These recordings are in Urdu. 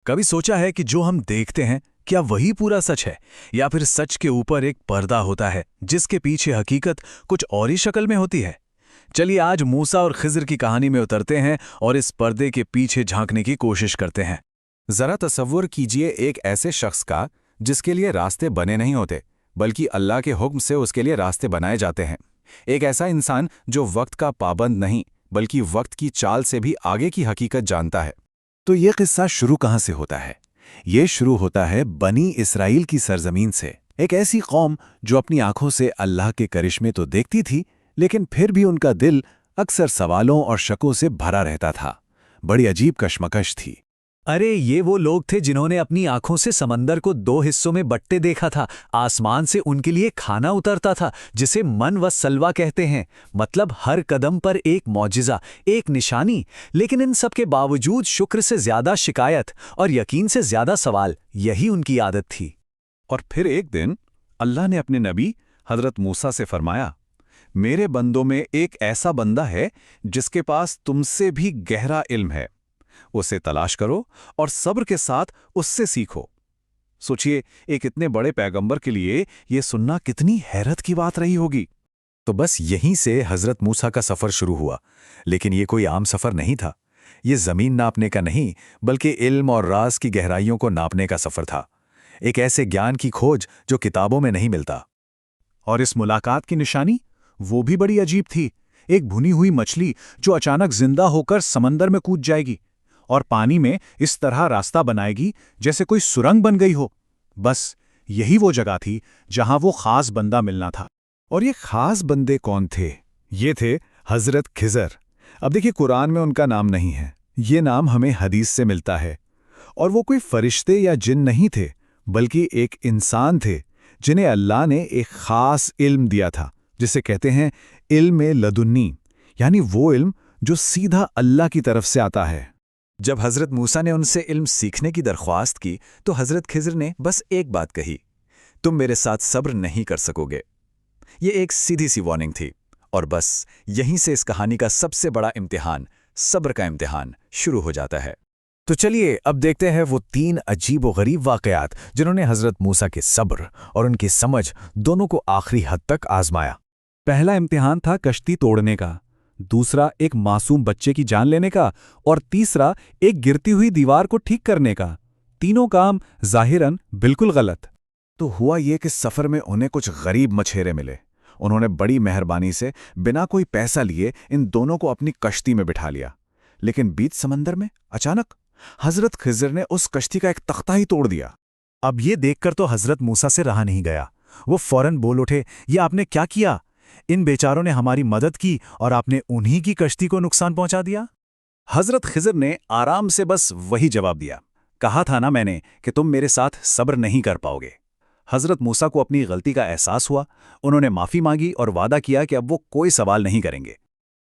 کبھی سوچا ہے کہ جو ہم دیکھتے ہیں کیا وہی پورا سچ ہے، یا پھر سچ کے اوپر ایک پردہ ہوتا ہے جس کے پیچھے حقیقت کچھ اور ہی شکل میں ہوتی ہے؟ چلیے آج موسیٰ اور خضر کی کہانی میں اترتے ہیں اور اس پردے کے پیچھے جھانکنے کی کوشش کرتے ہیں۔ ذرا تصور کیجئے ایک ایسے شخص کا جس کے لیے راستے بنے نہیں ہوتے بلکہ اللہ کے حکم سے اس کے لیے راستے بنائے جاتے ہیں۔ ایک ایسا انسان جو وقت کا پابند نہیں بلکہ وقت کی چال سے بھی آگے کی حقیقت جانتا ہے۔ تو یہ قصہ شروع کہاں سے ہوتا ہے؟ یہ شروع ہوتا ہے بنی اسرائیل کی سرزمین سے، ایک ایسی قوم جو اپنی آنکھوں سے اللہ کے کرشمے تو دیکھتی تھی، لیکن پھر بھی ان کا دل اکثر سوالوں اور شکوں سے بھرا رہتا تھا۔ بڑی عجیب کشمکش تھی۔ ارے یہ وہ لوگ تھے جنہوں نے اپنی آنکھوں سے سمندر کو 2 حصوں میں بٹتے دیکھا تھا، آسمان سے ان کے لیے کھانا اترتا تھا جسے من و سلوہ کہتے ہیں، مطلب ہر قدم پر ایک معجزہ، ایک نشانی، لیکن ان سب کے باوجود شکر سے زیادہ شکایت اور یقین سے زیادہ سوال، یہی ان کی عادت تھی۔ اور پھر ایک دن اللہ نے اپنے نبی حضرت موسیٰ سے فرمایا، میرے بندوں میں ایک ایسا بندہ ہے جس کے پاس تم سے بھی گہرا علم ہے، اسے تلاش کرو اور صبر کے ساتھ اس سے سیکھو۔ سوچئے ایک اتنے بڑے پیغمبر کے لیے یہ سننا کتنی حیرت کی بات رہی ہوگی۔ تو بس یہیں سے حضرت موسیٰ کا سفر شروع ہوا، لیکن یہ کوئی عام سفر نہیں تھا۔ یہ زمین ناپنے کا نہیں بلکہ علم اور راز کی گہرائیوں کو ناپنے کا سفر تھا، ایک ایسے گیان کی کھوج جو کتابوں میں نہیں ملتا۔ اور اس ملاقات کی نشانی وہ بھی بڑی عجیب تھی، ایک بھنی ہوئی مچھلی جو اچانک زندہ ہو کر سمندر میں کود جائے گی اور پانی میں اس طرح راستہ بنائے گی جیسے کوئی سرنگ بن گئی ہو۔ بس یہی وہ جگہ تھی جہاں وہ خاص بندہ ملنا تھا۔ اور یہ خاص بندے کون تھے؟ یہ تھے حضرت خضر۔ اب دیکھیے قرآن میں ان کا نام نہیں ہے، یہ نام ہمیں حدیث سے ملتا ہے۔ اور وہ کوئی فرشتے یا جن نہیں تھے بلکہ ایک انسان تھے جنہیں اللہ نے ایک خاص علم دیا تھا، جسے کہتے ہیں علم لدنی، یعنی وہ علم جو سیدھا اللہ کی طرف سے آتا ہے۔ جب حضرت موسیٰ نے ان سے علم سیکھنے کی درخواست کی تو حضرت خضر نے بس ایک بات کہی، تم میرے ساتھ صبر نہیں کر سکو گے۔ یہ ایک سیدھی سی وارننگ تھی، اور بس یہیں سے اس کہانی کا سب سے بڑا امتحان، صبر کا امتحان شروع ہو جاتا ہے۔ تو چلیے اب دیکھتے ہیں وہ 3 عجیب و غریب واقعات جنہوں نے حضرت موسیٰ کے صبر اور ان کی سمجھ دونوں کو آخری حد تک آزمایا۔ پہلا امتحان تھا کشتی توڑنے کا، دوسرا ایک معصوم بچے کی جان لینے کا، اور تیسرا ایک گرتی ہوئی دیوار کو ٹھیک کرنے کا۔ تینوں کام ظاہراً بالکل غلط۔ تو ہوا یہ کہ سفر میں انہیں کچھ غریب مچھیرے ملے۔ انہوں نے بڑی مہربانی سے بنا کوئی پیسہ لیے ان دونوں کو اپنی کشتی میں بٹھا لیا، لیکن بیچ سمندر میں اچانک حضرت خضر نے اس کشتی کا ایک تختہ ہی توڑ دیا۔ اب یہ دیکھ کر تو حضرت موسیٰ سے رہا نہیں گیا، وہ فوراً بول اٹھے، یہ آپ نے کیا کیا؟ ان بیچاروں نے ہماری مدد کی اور آپ نے انہی کی کشتی کو نقصان پہنچا دیا۔ حضرت خضر نے آرام سے بس وہی جواب دیا، کہا تھا نا میں نے کہ تم میرے ساتھ صبر نہیں کر پاؤ گے۔ حضرت موسیٰ کو اپنی غلطی کا احساس ہوا، انہوں نے معافی مانگی اور وعدہ کیا کہ اب وہ کوئی سوال نہیں کریں گے۔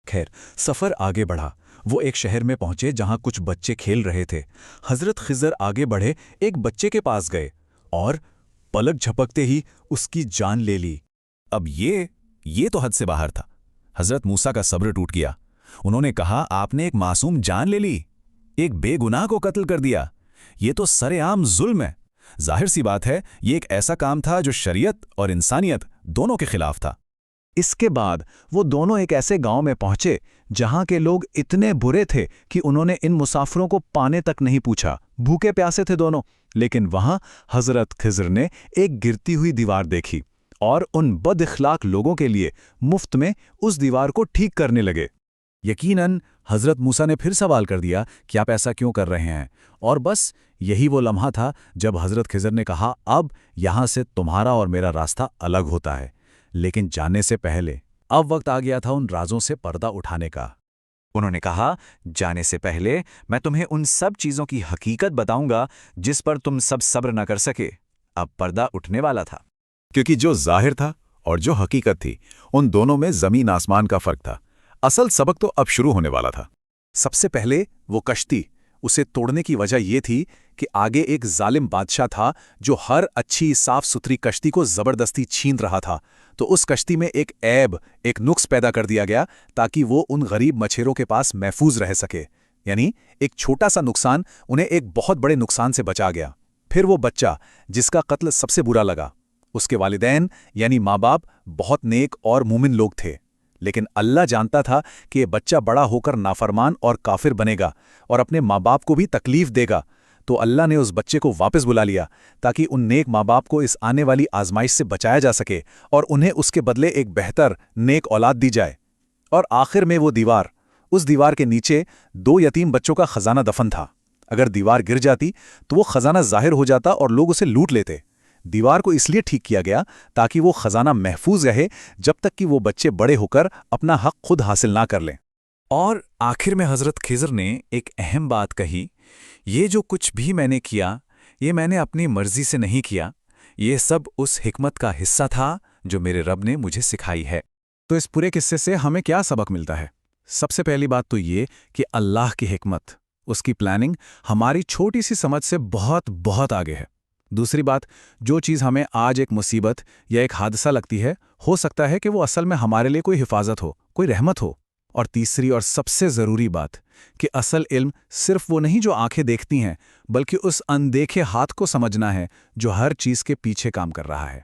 خیر سفر آگے بڑھا، وہ ایک شہر میں پہنچے جہاں کچھ بچے کھیل رہے تھے۔ حضرت خضر آگے بڑھے، ایک بچے کے پاس گئے اور پلک جھپکتے ہی اس کی جان لے لی۔ اب یہ تو حد سے باہر تھا۔ حضرت موسیٰ کا صبر ٹوٹ گیا۔ انہوں نے کہا، آپ نے ایک معصوم جان لے لی، ایک بے گناہ کو قتل کر دیا، یہ تو سر عام ظلم ہے۔ ظاہر سی بات ہے یہ ایک ایسا کام تھا جو شریعت اور انسانیت دونوں کے خلاف تھا۔ اس کے بعد وہ دونوں ایک ایسے گاؤں میں پہنچے جہاں کے لوگ اتنے برے تھے کہ انہوں نے ان مسافروں کو پانے تک نہیں پوچھا، بھوکے پیاسے تھے دونوں۔ لیکن وہاں حضرت خضر نے ایک گرتی ہوئی دیوار دیکھی اور ان بد اخلاق لوگوں کے لیے مفت میں اس دیوار کو ٹھیک کرنے لگے۔ یقیناً حضرت موسیٰ نے پھر سوال کر دیا کہ آپ ایسا کیوں کر رہے ہیں، اور بس یہی وہ لمحہ تھا جب حضرت خضر نے کہا، اب یہاں سے تمہارا اور میرا راستہ الگ ہوتا ہے۔ لیکن جانے سے پہلے اب وقت آ گیا تھا ان رازوں سے پردہ اٹھانے کا۔ انہوں نے کہا، جانے سے پہلے میں تمہیں ان سب چیزوں کی حقیقت بتاؤں گا جس پر تم سب صبر نہ کر سکے۔ اب پردہ اٹھنے والا تھا، کیونکہ جو ظاہر تھا اور جو حقیقت تھی ان دونوں میں زمین آسمان کا فرق تھا۔ اصل سبق تو اب شروع ہونے والا تھا۔ سب سے پہلے وہ کشتی، اسے توڑنے کی وجہ یہ تھی کہ آگے ایک ظالم بادشاہ تھا جو ہر اچھی صاف ستھری کشتی کو زبردستی چھین رہا تھا۔ تو اس کشتی میں ایک عیب، ایک نقص پیدا کر دیا گیا تاکہ وہ ان غریب مچھیروں کے پاس محفوظ رہ سکے۔ یعنی ایک چھوٹا سا نقصان انہیں ایک بہت بڑے نقصان سے بچا گیا۔ پھر وہ بچہ جس کا قتل سب سے برا لگا، اس کے والدین یعنی ماں باپ بہت نیک اور مومن لوگ تھے، لیکن اللہ جانتا تھا کہ یہ بچہ بڑا ہو کر نافرمان اور کافر بنے گا اور اپنے ماں باپ کو بھی تکلیف دے گا، تو اللہ نے اس بچے کو واپس بلا لیا تاکہ ان نیک ماں باپ کو اس آنے والی آزمائش سے بچایا جا سکے اور انہیں اس کے بدلے ایک بہتر نیک اولاد دی جائے۔ اور آخر میں وہ دیوار، اس دیوار کے نیچے 2 یتیم بچوں کا خزانہ دفن تھا۔ اگر دیوار گر جاتی تو وہ خزانہ ظاہر ہو جاتا اور لوگ اسے لوٹ لیتے۔ دیوار کو اس لیے ٹھیک کیا گیا تاکہ وہ خزانہ محفوظ رہے جب تک کہ وہ بچے بڑے ہو کر اپنا حق خود حاصل نہ کر لیں۔ اور آخر میں حضرت خضر نے ایک اہم بات کہی، یہ جو کچھ بھی میں نے کیا یہ میں نے اپنی مرضی سے نہیں کیا، یہ سب اس حکمت کا حصہ تھا جو میرے رب نے مجھے سکھائی ہے۔ تو اس پورے قصے سے ہمیں کیا سبق ملتا ہے؟ سب سے پہلی بات تو یہ کہ اللہ کی حکمت، اس کی پلاننگ ہماری چھوٹی سی سمجھ سے بہت بہت آگے ہے۔ دوسری بات، جو چیز ہمیں آج ایک مصیبت یا ایک حادثہ لگتی ہے، ہو سکتا ہے کہ وہ اصل میں ہمارے لیے کوئی حفاظت ہو، کوئی رحمت ہو۔ اور تیسری اور سب سے ضروری بات کہ اصل علم صرف وہ نہیں جو آنکھیں دیکھتی ہیں، بلکہ اس اندیکھے ہاتھ کو سمجھنا ہے جو ہر چیز کے پیچھے کام کر رہا ہے۔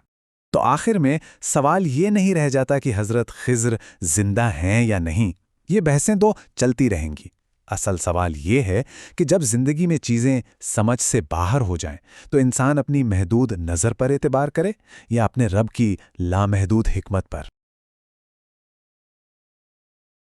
تو آخر میں سوال یہ نہیں رہ جاتا کہ حضرت خضر زندہ ہیں یا نہیں، یہ بحثیں تو چلتی رہیں گی۔ اصل سوال یہ ہے کہ جب زندگی میں چیزیں سمجھ سے باہر ہو جائیں تو انسان اپنی محدود نظر پر اعتبار کرے یا اپنے رب کی لامحدود حکمت پر۔